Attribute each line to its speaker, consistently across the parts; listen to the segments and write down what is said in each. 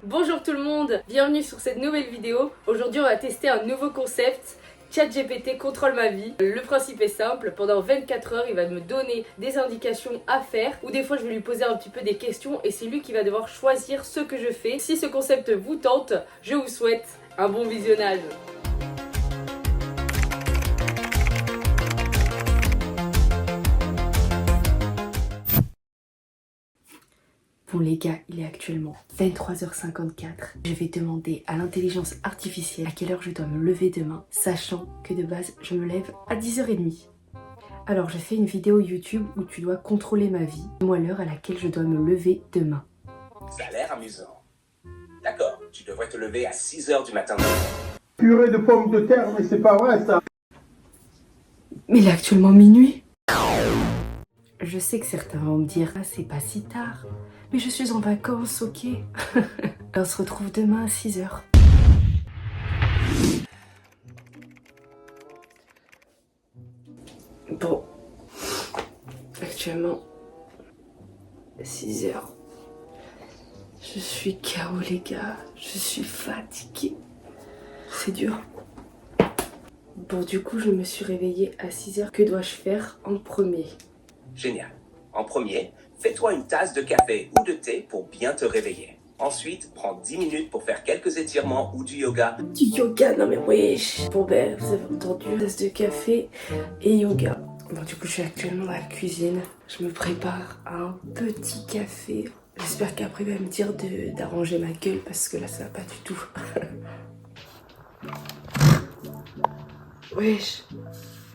Speaker 1: Bonjour tout le monde, bienvenue sur cette nouvelle vidéo. Aujourd'hui on va tester un nouveau concept. ChatGPT contrôle ma vie. Le principe est simple, pendant 24 heures il va me donner des indications à faire ou des fois je vais lui poser un petit peu des questions et c'est lui qui va devoir choisir ce que je fais. Si ce concept vous tente, je vous souhaite un bon visionnage. Bon les gars, il est actuellement 23h54. Je vais demander à l'intelligence artificielle à quelle heure je dois me lever demain, sachant que de base, je me lève à 10h30. Alors, j'ai fait une vidéo YouTube où tu dois contrôler ma vie. Dis-moi l'heure à laquelle je dois me lever demain.
Speaker 2: Ça a l'air amusant. D'accord, tu devrais te lever à 6h du matin.
Speaker 3: Purée de pommes de terre, mais c'est pas vrai ça.
Speaker 1: Mais il est actuellement minuit. Je sais que certains vont me dire, ah, c'est pas si tard. Mais je suis en vacances, ok. On se retrouve demain à 6h. Bon. Actuellement, 6h. Je suis KO les gars. Je suis fatiguée. C'est dur. Bon, du coup, je me suis réveillée à 6h. Que dois-je faire en premier?
Speaker 2: Génial. En premier, fais-toi une tasse de café ou de thé pour bien te réveiller. Ensuite, prends 10 minutes pour faire quelques étirements ou du yoga.
Speaker 1: Du yoga, non mais wesh. Bon ben, vous avez entendu, tasse de café et yoga. Bon, du coup, je suis actuellement dans la cuisine. Je me prépare un petit café. J'espère qu'après, il va me dire d'arranger ma gueule parce que là, ça va pas du tout. Wesh.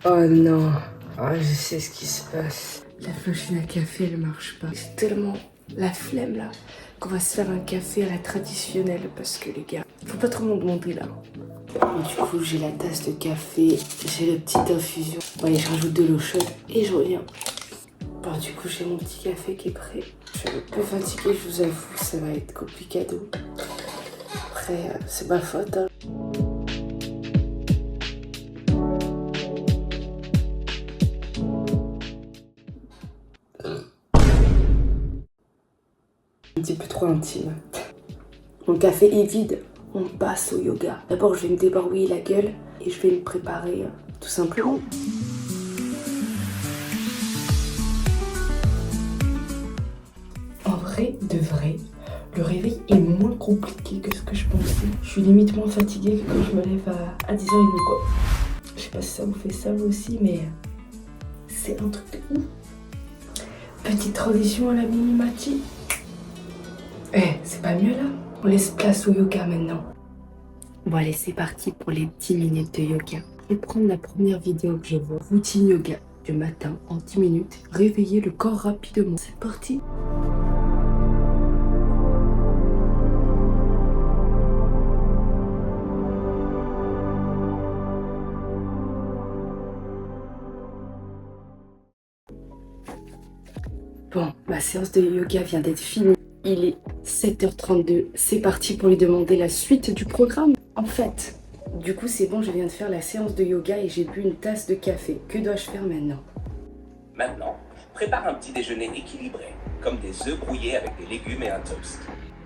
Speaker 1: Oh non. Oh, je sais ce qui se passe. La machine à café, elle marche pas. C'est tellement la flemme là qu'on va se faire un café à la traditionnelle parce que les gars, faut pas trop m'en demander là. Et du coup, j'ai la tasse de café, j'ai la petite infusion. Ouais, je rajoute de l'eau chaude et je reviens. Bon, du coup, j'ai mon petit café qui est prêt. Je suis un peu fatiguée, je vous avoue, ça va être compliqué. Après, c'est ma faute. Hein. Un petit peu trop intime. Mon café est vide, on passe au yoga. D'abord, je vais me débarouiller la gueule et je vais me préparer tout simplement. En vrai, de vrai, le réveil est moins compliqué que ce que je pensais. Je suis limite moins fatiguée que quand je me lève à 10h30 quoi. Je sais pas si ça vous fait ça vous aussi, mais c'est un truc de ouf. Petite transition à la mini-mati. C'est pas mieux là? On laisse place au yoga maintenant. Bon allez, c'est parti pour les 10 minutes de yoga. Je vais prendre la première vidéo que je vois. Routine yoga du matin en 10 minutes. Réveiller le corps rapidement. C'est parti. Bon, ma séance de yoga vient d'être finie. Il est 7h32. C'est parti pour lui demander la suite du programme. En fait, du coup, c'est bon, je viens de faire la séance de yoga et j'ai bu une tasse de café. Que dois-je faire maintenant?
Speaker 2: Maintenant, prépare un petit déjeuner équilibré, comme des œufs brouillés avec des légumes et un toast.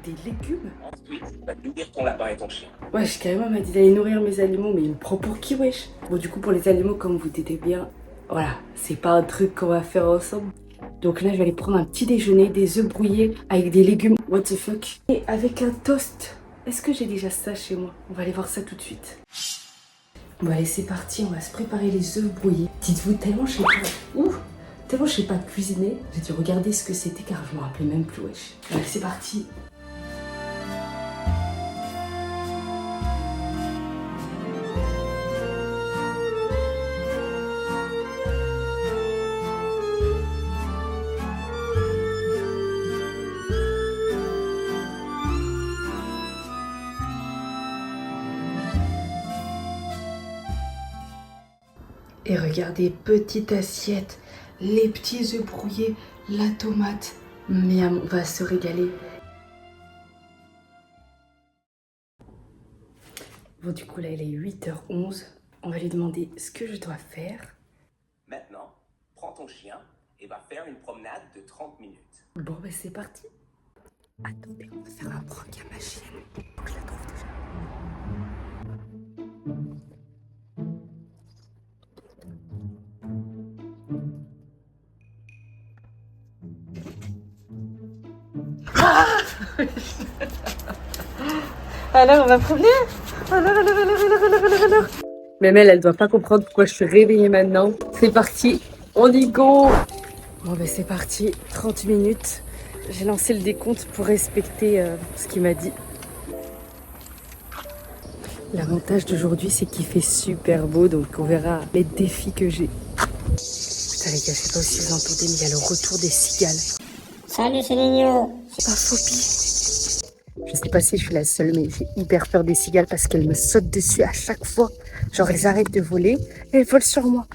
Speaker 1: Des légumes?
Speaker 2: Ensuite, va nourrir ton lapin et ton chien.
Speaker 1: Wesh, carrément, m'a dit d'aller nourrir mes animaux, mais il me prend pour qui, wesh? Bon, du coup, pour les animaux, comme vous dites bien, voilà, c'est pas un truc qu'on va faire ensemble. Donc là, je vais aller prendre un petit déjeuner, des œufs brouillés avec des légumes, what the fuck. Et avec un toast. Est-ce que j'ai déjà ça chez moi? On va aller voir ça tout de suite. Bon, allez, c'est parti, on va se préparer les œufs brouillés. Dites-vous, tellement je sais pas... Ouh, tellement je sais pas cuisiner, j'ai dû regarder ce que c'était car je me rappelais même plus, wesh. Allez, c'est parti. Et regardez, petite assiette, les petits œufs brouillés, la tomate. Miam, on va se régaler. Bon, du coup, là, il est 8h11. On va lui demander ce que je dois faire.
Speaker 2: Maintenant, prends ton chien et va faire une promenade de 30 minutes.
Speaker 1: Bon, ben c'est parti. Attendez, on va faire un prank à ma chienne. Alors, on va promener. Alors. Même elle doit pas comprendre pourquoi je suis réveillée maintenant. C'est parti, on y go. Bon ben c'est parti, 30 minutes. J'ai lancé le décompte pour respecter ce qu'il m'a dit. L'avantage d'aujourd'hui, c'est qu'il fait super beau, donc on verra les défis que j'ai. Putain les gars, je sais pas si vous entendez, mais il y a le retour des cigales.
Speaker 4: Salut, c'est Nino.
Speaker 1: C'est pas phobie. Je sais pas si je suis la seule, mais j'ai hyper peur des cigales parce qu'elles me sautent dessus à chaque fois. Genre elles arrêtent de voler et elles volent sur moi.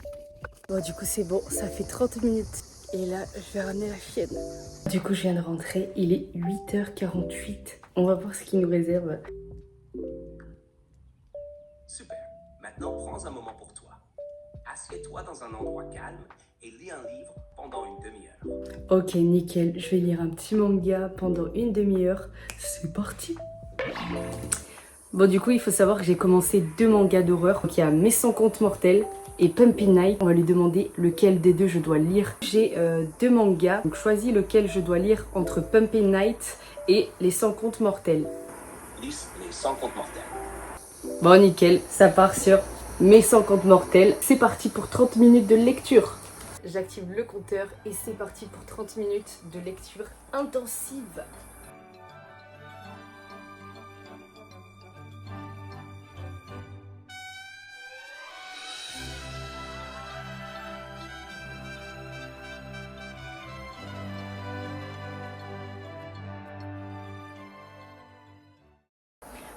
Speaker 1: Bon du coup c'est bon, ça fait 30 minutes. Et là, je vais ramener la chienne. Du coup, je viens de rentrer. Il est 8h48. On va voir ce qu'il nous réserve.
Speaker 2: Super. Maintenant, prends un moment pour toi. Assieds-toi dans un endroit calme et lis un livre pendant une demi-heure.
Speaker 1: Ok, nickel. Je vais lire un petit manga pendant une demi-heure. C'est parti. Bon, du coup, il faut savoir que j'ai commencé 2 mangas d'horreur. Donc, il y a Mes 100 contes mortels et Pumpkin Night. On va lui demander lequel des deux je dois lire. J'ai 2 mangas. Donc, choisis lequel je dois lire entre Pumpkin Night et Les 100 contes mortels.
Speaker 2: Lis les 100 contes mortels.
Speaker 1: Bon, nickel. Ça part sur Mes 100 contes mortels. C'est parti pour 30 minutes de lecture. J'active le compteur et c'est parti pour 30 minutes de lecture intensive.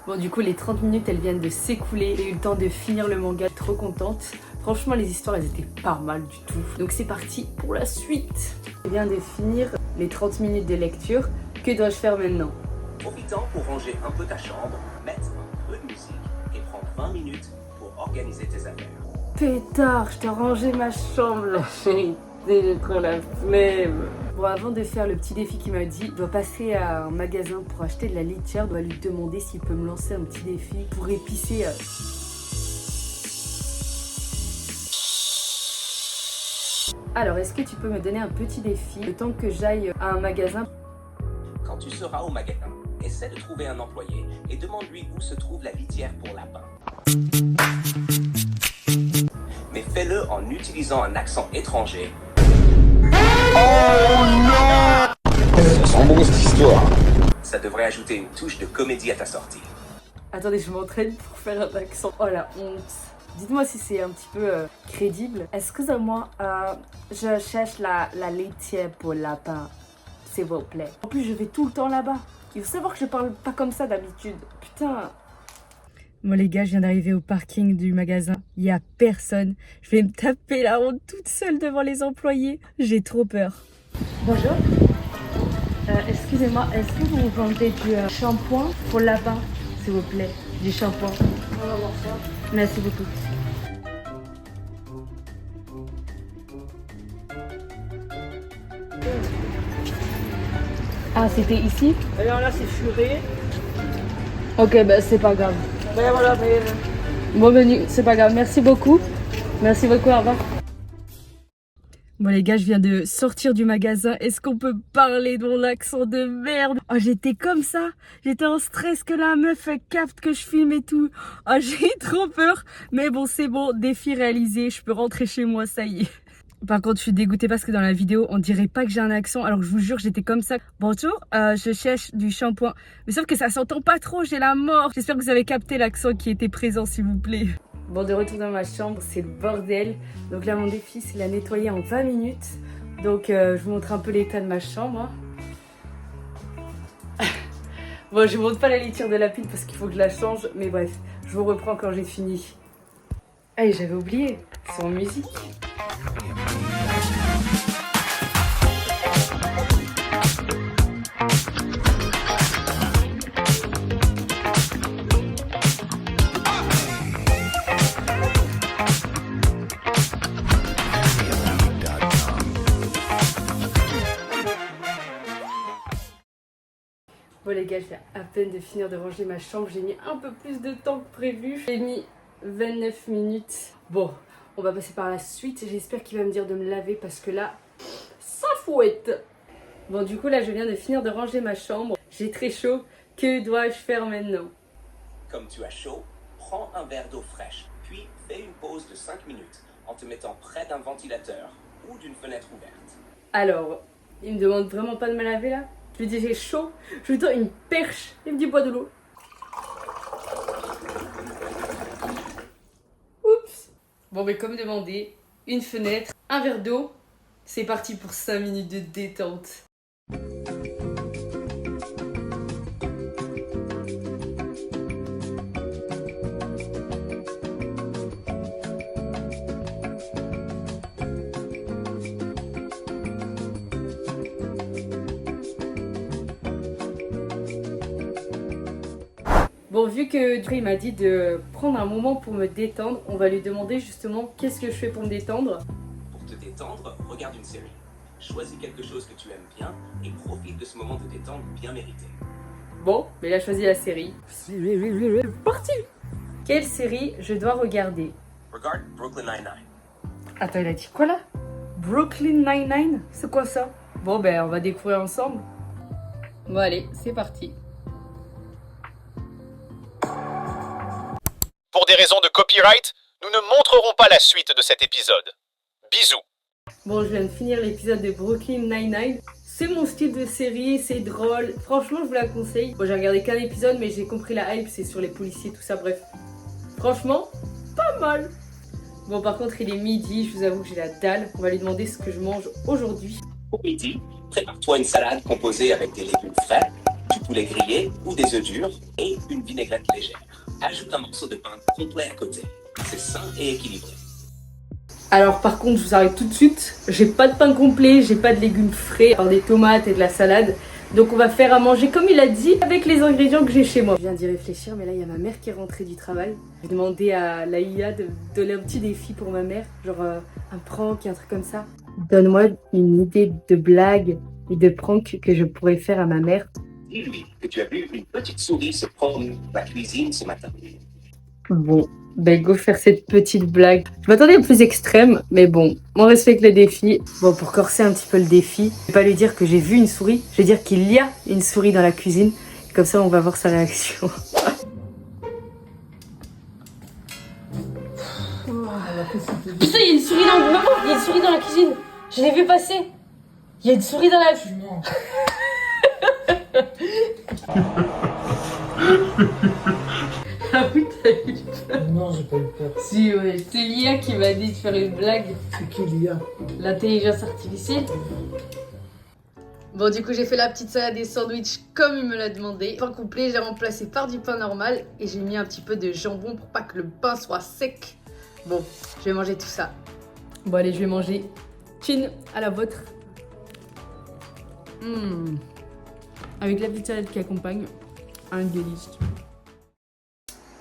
Speaker 1: Bon du coup les 30 minutes elles viennent de s'écouler, j'ai eu le temps de finir le manga, trop contente. Franchement les histoires elles étaient pas mal du tout. Donc c'est parti pour la suite. Je viens de finir les 30 minutes de lecture, que dois-je faire maintenant?
Speaker 2: Profitant pour ranger un peu ta chambre, mettre un peu de musique et prendre 20 minutes pour organiser tes affaires.
Speaker 1: Pétard, je t'ai rangé ma chambre la chérie, j'ai trop la flemme. Bon, avant de faire le petit défi qu'il m'a dit, je dois passer à un magasin pour acheter de la litière. Je dois lui demander s'il peut me lancer un petit défi pour épicer. Alors, est-ce que tu peux me donner un petit défi le temps que j'aille à un magasin?
Speaker 2: Quand tu seras au magasin, essaie de trouver un employé et demande-lui où se trouve la litière pour lapin. Mais fais-le en utilisant un accent étranger.
Speaker 3: Oh non!
Speaker 5: Ça sent bon cette histoire.
Speaker 2: Ça devrait ajouter une touche de comédie à ta sortie.
Speaker 1: Attendez, je m'entraîne pour faire un accent. Oh la honte. Dites-moi si c'est un petit peu crédible. Excusez-moi, je cherche la litière pour lapin, s'il vous plaît. En plus, je vais tout le temps là-bas. Il faut savoir que je parle pas comme ça d'habitude. Putain. Moi les gars, je viens d'arriver au parking du magasin. Il y a personne. Je vais me taper la honte toute seule devant les employés. J'ai trop peur. Bonjour. Excusez-moi, est-ce que vous vendez du shampoing pour lapin, s'il vous plaît? Du shampoing. On va voir ça. Merci beaucoup. Ah, c'était ici?
Speaker 6: Alors là, c'est furé.
Speaker 1: Ok, bah c'est pas grave.
Speaker 6: Ben voilà, mais...
Speaker 1: Bon menu, c'est pas grave. Merci beaucoup. Merci beaucoup, au revoir. Bon les gars, je viens de sortir du magasin. Est-ce qu'on peut parler de mon accent de merde? Oh, j'étais comme ça. J'étais en stress que la meuf elle capte que je filme et tout. Oh, j'ai trop peur. Mais bon, c'est bon. Défi réalisé. Je peux rentrer chez moi, ça y est. Par contre, je suis dégoûtée parce que dans la vidéo, on dirait pas que j'ai un accent. Alors, je vous jure, j'étais comme ça. Bonjour, je cherche du shampoing. Mais sauf que ça s'entend pas trop, j'ai la mort. J'espère que vous avez capté l'accent qui était présent, s'il vous plaît. Bon, de retour dans ma chambre, c'est le bordel. Donc là, mon défi, c'est la nettoyer en 20 minutes. Donc, je vous montre un peu l'état de ma chambre. Bon, je vous montre pas la litière de la pile parce qu'il faut que je la change. Mais bref, je vous reprends quand j'ai fini. Ah, et j'avais oublié, c'est en musique. Bon les gars, je viens à peine de finir de ranger ma chambre. J'ai mis un peu plus de temps que prévu. J'ai mis 29 minutes. Bon, on va passer par la suite. J'espère qu'il va me dire de me laver parce que là, ça fouette. Bon, du coup, là, je viens de finir de ranger ma chambre. j'ai très chaud. Que dois-je faire maintenant?
Speaker 2: Comme tu as chaud, prends un verre d'eau fraîche, puis fais une pause de 5 minutes en te mettant près d'un ventilateur ou d'une fenêtre ouverte.
Speaker 1: Alors, il me demande vraiment pas de me laver là? Je lui dis j'ai chaud, je lui donne une perche, il me dit bois de l'eau. Oups. Bon mais comme demandé, une fenêtre, un verre d'eau, c'est parti pour 5 minutes de détente. Bon, vu que Dre m'a dit de prendre un moment pour me détendre, on va lui demander justement qu'est-ce que je fais pour me détendre.
Speaker 2: Pour te détendre, regarde une série. Choisis quelque chose que tu aimes bien et profite de ce moment de détente bien mérité.
Speaker 1: Bon, mais il a choisi la série. Parti. Quelle série je dois regarder?
Speaker 2: Regarde Brooklyn Nine-Nine.
Speaker 1: Attends, il a dit quoi là? Brooklyn Nine-Nine? C'est quoi ça? Bon, ben on va découvrir ensemble. Bon, allez, c'est parti.
Speaker 7: Pour des raisons de copyright, nous ne montrerons pas la suite de cet épisode. Bisous.
Speaker 1: Bon, je viens de finir l'épisode de Brooklyn Nine-Nine. C'est mon style de série, c'est drôle. Franchement, je vous la conseille. Bon, j'ai regardé qu'un épisode, mais j'ai compris la hype, c'est sur les policiers, tout ça, bref. Franchement, pas mal. Bon, par contre, il est midi, je vous avoue que j'ai la dalle. On va lui demander ce que je mange aujourd'hui.
Speaker 2: Pour midi, prépare-toi une salade composée avec des légumes frais, du poulet grillé ou des œufs durs et une vinaigrette légère. Ajoute un morceau de pain complet à côté. C'est sain et équilibré.
Speaker 1: Alors par contre, je vous arrête tout de suite. J'ai pas de pain complet, j'ai pas de légumes frais, à part des tomates et de la salade. Donc on va faire à manger comme il a dit, avec les ingrédients que j'ai chez moi. Je viens d'y réfléchir, mais là il y a ma mère qui est rentrée du travail. J'ai demandé à la IA de donner un petit défi pour ma mère, genre un prank, un truc comme ça. Donne-moi une idée de blague et de prank que je pourrais faire à ma mère.
Speaker 2: Dis-lui que tu as vu une petite souris se promener dans la cuisine ce matin.
Speaker 1: Bon, ben go faire cette petite blague. Je m'attendais au plus extrême, mais bon, on respecte le défi. Bon, pour corser un petit peu le défi, je vais pas lui dire que j'ai vu une souris, je vais dire qu'il y a une souris dans la cuisine. Comme ça, on va voir sa réaction. Putain, il y a une souris dans maman, il y a une souris dans la cuisine. Je l'ai vu passer. Il y a une souris dans la cuisine. Ah oui, t'as eu peur.
Speaker 6: Non, j'ai pas eu peur.
Speaker 1: Si, ouais, c'est l'IA qui m'a dit de faire une blague.
Speaker 6: C'est qui l'IA?
Speaker 1: L'intelligence artificielle. Bon, du coup, j'ai fait la petite salade des sandwichs comme il me l'a demandé. Pain complet, j'ai remplacé par du pain normal et j'ai mis un petit peu de jambon pour pas que le pain soit sec. Bon, je vais manger tout ça. Bon, allez, je vais manger. Chin, à la vôtre. Avec la petite salade qui accompagne. Un délice.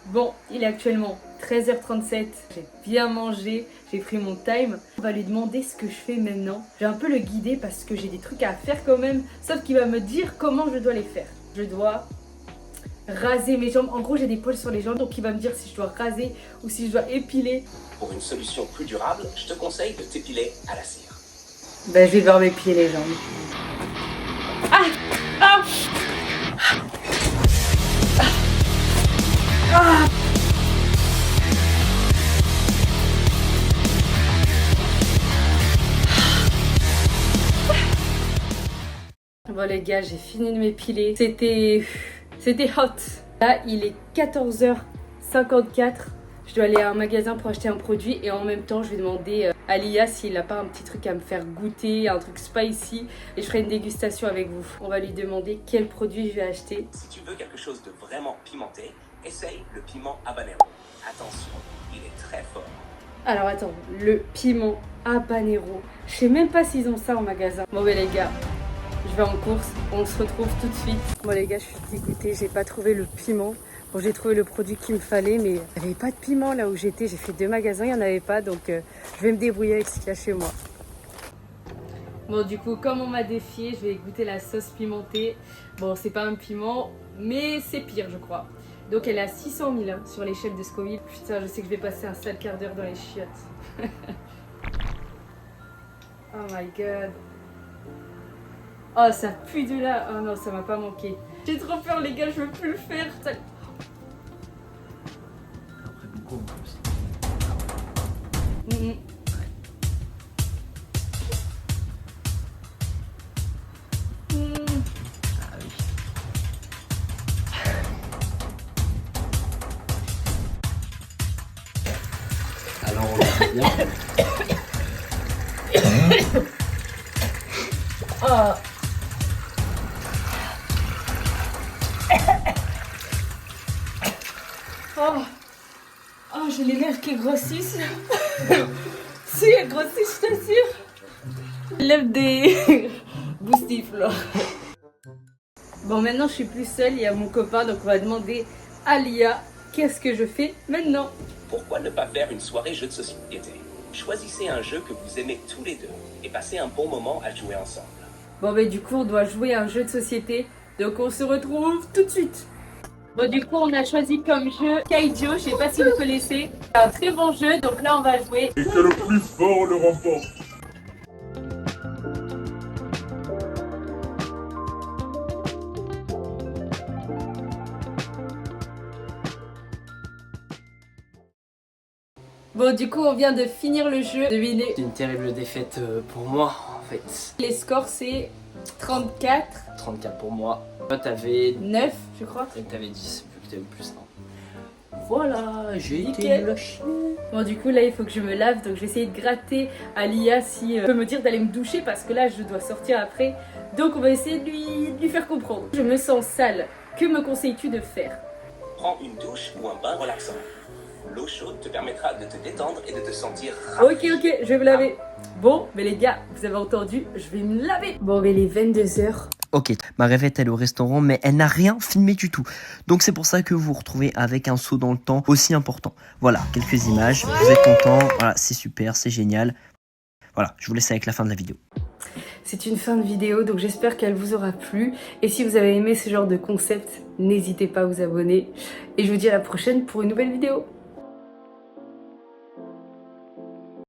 Speaker 1: Bon, il est actuellement 13h37. J'ai bien mangé, j'ai pris mon time. On va lui demander ce que je fais maintenant. Je vais un peu le guider parce que j'ai des trucs à faire quand même. Sauf qu'il va me dire comment je dois les faire. Je dois raser mes jambes. En gros, j'ai des poils sur les jambes. Donc il va me dire si je dois raser ou si je dois épiler.
Speaker 2: Pour une solution plus durable, je te conseille de t'épiler à la cire.
Speaker 1: Ben, je vais devoir m'épiler les jambes. Ah! Ah! Ah! Bon les gars, j'ai fini de m'épiler. C'était hot. Là, il est 14h54. Je dois aller à un magasin pour acheter un produit et en même temps, je vais demander à l'IA s'il n'a pas un petit truc à me faire goûter, un truc spicy et je ferai une dégustation avec vous. On va lui demander quel produit je vais acheter.
Speaker 2: Si tu veux quelque chose de vraiment pimenté, essaye le piment habanero. Attention, il est très fort.
Speaker 1: Alors attends, le piment habanero. Je sais même pas s'ils ont ça en magasin. Bon les gars, je vais en course, on se retrouve tout de suite. Bon les gars, je suis dégoûtée, j'ai pas trouvé le piment. Bon, j'ai trouvé le produit qu'il me fallait, mais il n'y avait pas de piment là où j'étais. J'ai fait 2 magasins, il n'y en avait pas, donc je vais me débrouiller avec ce qu'il y a chez moi. Bon, du coup, comme on m'a défié, je vais goûter la sauce pimentée. Bon, c'est pas un piment, mais c'est pire, je crois. Donc, elle est à 600 000 sur l'échelle de Scoville. Putain, je sais que je vais passer un sale quart d'heure dans les chiottes. Oh my god. Oh, ça pue de là. Oh non, ça m'a pas manqué.
Speaker 6: J'ai trop peur les gars, je veux plus le faire.
Speaker 8: Après beaucoup en plus. Ah oui. Alors on va bien.
Speaker 6: Ah. Oh. Oh, j'ai les lèvres qui grossissent. Si, elles grossissent, je t'assure. Les lèvres des boostifs là. Bon, maintenant je suis plus seule, il y a mon copain, donc on va demander à Lia qu'est-ce que je fais maintenant.
Speaker 2: Pourquoi ne pas faire une soirée jeu de société? Choisissez un jeu que vous aimez tous les deux et passez un bon moment à jouer ensemble.
Speaker 6: Bon, du coup, on doit jouer à un jeu de société, donc on se retrouve tout de suite. Bon, du coup, on a choisi comme jeu Kaijo, je sais pas si vous connaissez. C'est un très bon jeu, donc là, on va jouer.
Speaker 3: Et que le plus fort le remporte.
Speaker 6: Bon, du coup, on vient de finir le jeu. Devinez.
Speaker 8: C'est une terrible défaite pour moi en fait.
Speaker 6: Les scores, c'est 34,
Speaker 8: 34 pour moi. Toi t'avais
Speaker 6: 9, je crois.
Speaker 8: et t'avais 10 vu que t'avais eu plus 1. Voilà, j'ai été
Speaker 6: Nickel.
Speaker 8: nul à chier.
Speaker 6: Bon, du coup, là, il faut que je me lave, donc je vais essayer de gratter à Lia si elle peut me dire d'aller me doucher parce que là, je dois sortir après. Donc, on va essayer de lui faire comprendre. Je me sens sale. Que me conseilles-tu de faire?
Speaker 2: Prends une douche ou un bain relaxant. L'eau chaude te permettra de te détendre et de te sentir
Speaker 6: Ok, je vais me laver. Bon, mais les gars, vous avez entendu, je vais me laver. Bon, mais il est 22h.
Speaker 9: Ok, ma rêvette elle est au restaurant mais elle n'a rien filmé du tout. Donc c'est pour ça que vous vous retrouvez avec un saut dans le temps aussi important. Voilà, quelques images, vous êtes contents, voilà, c'est super, c'est génial. Voilà, je vous laisse avec la fin de la vidéo.
Speaker 6: C'est une fin de vidéo, donc j'espère qu'elle vous aura plu. Et si vous avez aimé ce genre de concept, n'hésitez pas à vous abonner. Et je vous dis à la prochaine pour une nouvelle vidéo.